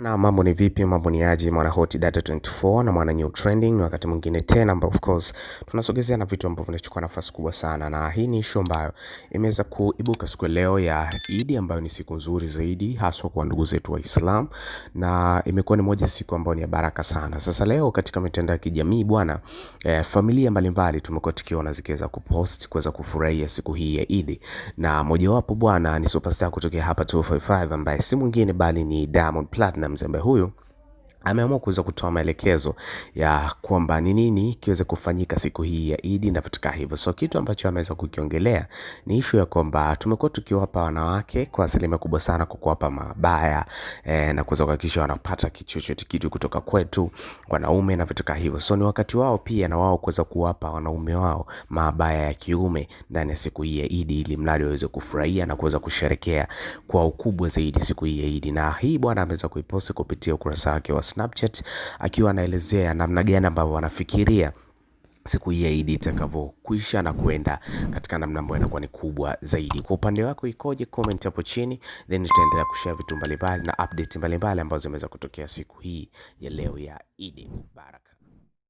Na mambo ni vipi, mambo ni aje, mwana hot data 24 na mwana new trending. Ni wakati mwingine tena ambao of course tunasogezea na vitu ambavyo vinachukua nafasi kubwa sana, na hii ni issue ambayo imeweza kuibuka siku leo ya Eid, ambayo ni siku nzuri zaidi haswa kwa ndugu zetu Waislamu, na imekuwa ni moja siku ambayo ni ya baraka sana. Sasa leo katika mitandao ya kijamii bwana, familia mbalimbali tumekuwa tukiona zikiweza kupost kuweza kufurahia siku hii ya Eid, na mojawapo bwana ni superstar kutokea hapa 255 ambaye si mwingine bali ni Diamond Platnumz, ambaye huyu ameamua kuweza kutoa maelekezo ya kwamba ni nini kiweze kufanyika siku hii ya Eid na vitu kama hivyo. So kitu ambacho ameweza kukiongelea ni issue ya kwamba tumekuwa tukiwapa wanawake kwa asilimia kubwa sana kwa kuwapa mabaya na kuweza kuhakikisha wanapata chochote kitu kutoka kwetu wanaume na vitu kama hivyo. So ni wakati wao pia na wao kuweza kuwapa wanaume wao mabaya ya kiume ndani ya siku hii ya Eid, ili mradi waweze kufurahia na kuweza kusherehekea kwa ukubwa zaidi siku hii ya Eid. Na hii bwana ameweza kuipost kupitia ukurasa wake wa Snapchat akiwa anaelezea namna gani ambavyo wanafikiria siku hii ya Eid itakavyokuisha na kuenda katika namna ambayo inakuwa ni kubwa zaidi. Kwa upande wako ikoje? Comment hapo chini, then tutaendelea kushare vitu mbalimbali na update mbalimbali ambazo zimeweza kutokea siku hii ya leo ya Eid Mubarak.